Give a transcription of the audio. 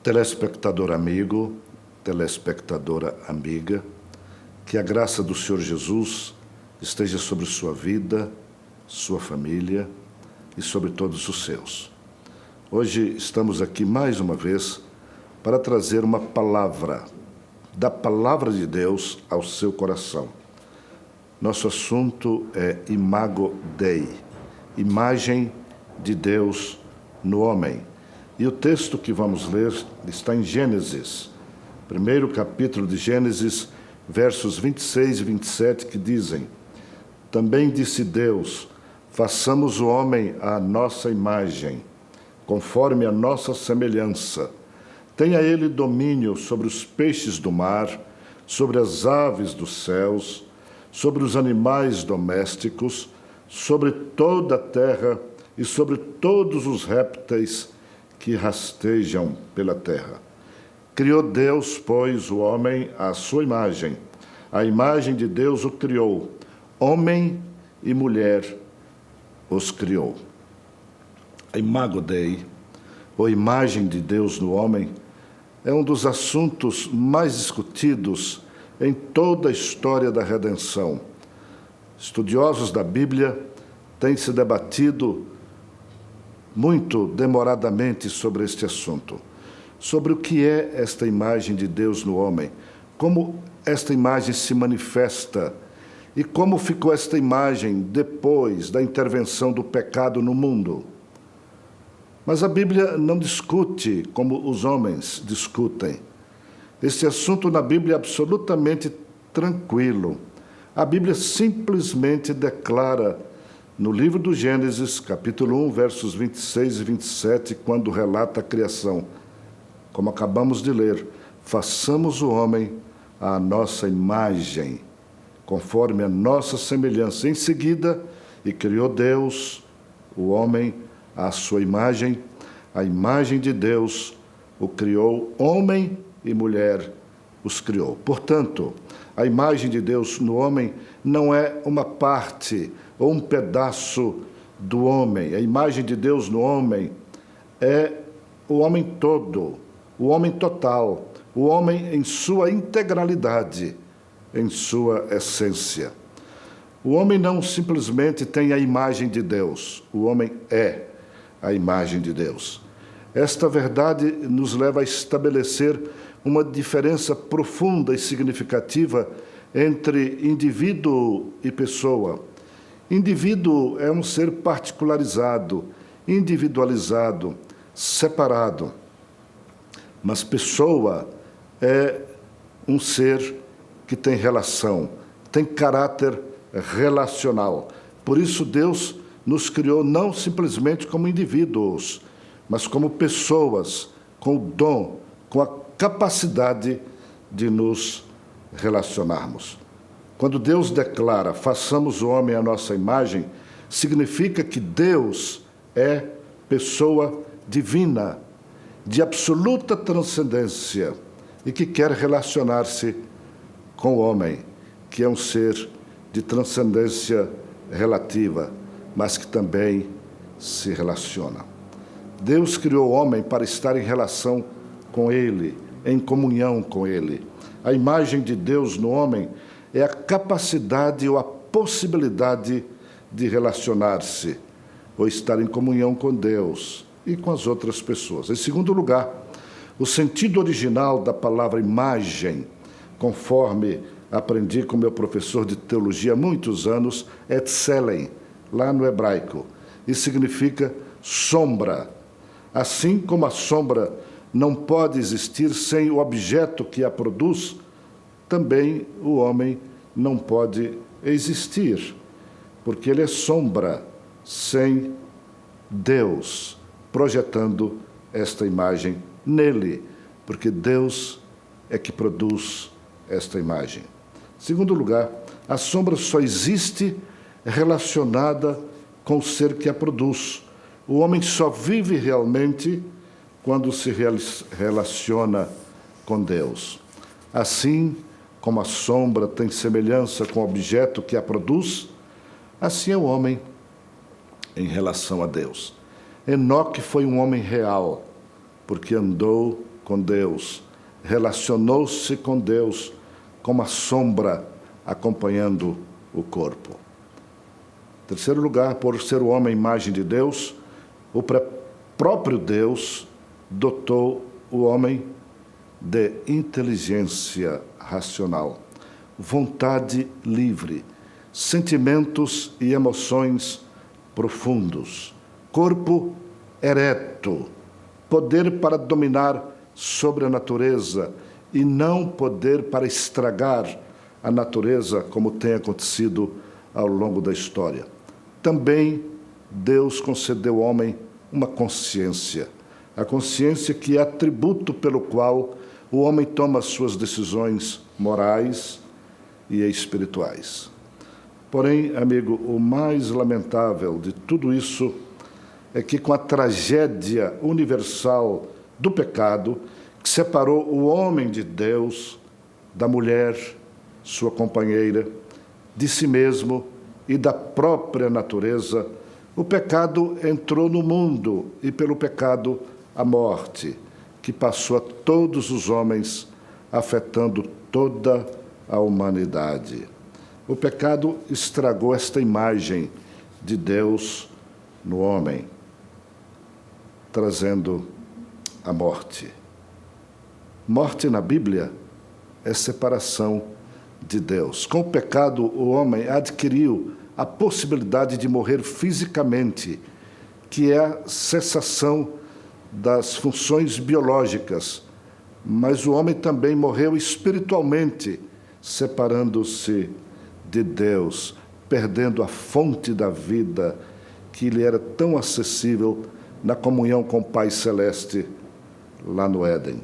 Telespectador amigo, telespectadora amiga, que a graça do Senhor Jesus esteja sobre sua vida, sua família e sobre todos os seus. Hoje estamos aqui mais uma vez para trazer uma palavra, da palavra de Deus ao seu coração. Nosso assunto é Imago Dei, imagem de Deus no homem. E o texto que vamos ler está em Gênesis, primeiro capítulo de Gênesis, versos 26 e 27, que dizem: Também disse Deus, façamos o homem à nossa imagem, conforme a nossa semelhança. Tenha ele domínio sobre os peixes do mar, sobre as aves dos céus, sobre os animais domésticos, sobre toda a terra e sobre todos os répteis que rastejam pela terra. Criou Deus, pois, o homem à sua imagem. A imagem de Deus o criou. Homem e mulher os criou. A Imago Dei, ou imagem de Deus no homem, é um dos assuntos mais discutidos em toda a história da redenção. Estudiosos da Bíblia têm se debatido muito demoradamente sobre este assunto, sobre o que é esta imagem de Deus no homem, como esta imagem se manifesta e como ficou esta imagem depois da intervenção do pecado no mundo. Mas a Bíblia não discute como os homens discutem. Este assunto na Bíblia é absolutamente tranquilo. A Bíblia simplesmente declara no livro do Gênesis, capítulo 1, versos 26 e 27, quando relata a criação, como acabamos de ler: façamos o homem à nossa imagem, conforme a nossa semelhança. Em seguida, e criou Deus o homem à sua imagem, a imagem de Deus o criou, homem e mulher os criou. Portanto, a imagem de Deus no homem não é uma parte ou um pedaço do homem. A imagem de Deus no homem é o homem todo, o homem total, o homem em sua integralidade, em sua essência. O homem não simplesmente tem a imagem de Deus, o homem é a imagem de Deus. Esta verdade nos leva a estabelecer uma diferença profunda e significativa entre indivíduo e pessoa. Indivíduo é um ser particularizado, individualizado, separado. Mas pessoa é um ser que tem relação, tem caráter relacional. Por isso Deus nos criou não simplesmente como indivíduos, mas como pessoas, com o dom, com a capacidade de nos relacionarmos. Quando Deus declara, façamos o homem à nossa imagem, significa que Deus é pessoa divina, de absoluta transcendência, e que quer relacionar-se com o homem, que é um ser de transcendência relativa, mas que também se relaciona. Deus criou o homem para estar em relação com ele, em comunhão com ele. A imagem de Deus no homem é a capacidade ou a possibilidade de relacionar-se ou estar em comunhão com Deus e com as outras pessoas. Em segundo lugar, o sentido original da palavra imagem, conforme aprendi com meu professor de teologia há muitos anos, é tselen, lá no hebraico, e significa sombra. Assim como a sombra não pode existir sem o objeto que a produz, também o homem não pode existir, porque ele é sombra sem Deus, projetando esta imagem nele, porque Deus é que produz esta imagem. Em segundo lugar, a sombra só existe relacionada com o ser que a produz. O homem só vive realmente quando se relaciona com Deus. Assim como a sombra tem semelhança com o objeto que a produz, assim é o homem em relação a Deus. Enoque foi um homem real, porque andou com Deus, relacionou-se com Deus como a sombra acompanhando o corpo. Em terceiro lugar, por ser o homem imagem de Deus, o próprio Deus dotou o homem de inteligência racional, vontade livre, sentimentos e emoções profundos, corpo ereto, poder para dominar sobre a natureza e não poder para estragar a natureza, como tem acontecido ao longo da história. Também Deus concedeu ao homem uma consciência, a consciência que é atributo pelo qual o homem toma suas decisões morais e espirituais. Porém, amigo, o mais lamentável de tudo isso é que, com a tragédia universal do pecado, que separou o homem de Deus, da mulher, sua companheira, de si mesmo e da própria natureza, o pecado entrou no mundo e, pelo pecado, a morte, que passou a todos os homens, afetando toda a humanidade. O pecado estragou esta imagem de Deus no homem, trazendo a morte. Morte na Bíblia é separação de Deus. Com o pecado, o homem adquiriu a possibilidade de morrer fisicamente, que é a cessação das funções biológicas, mas o homem também morreu espiritualmente, separando-se de Deus, perdendo a fonte da vida que lhe era tão acessível na comunhão com o Pai Celeste lá no Éden.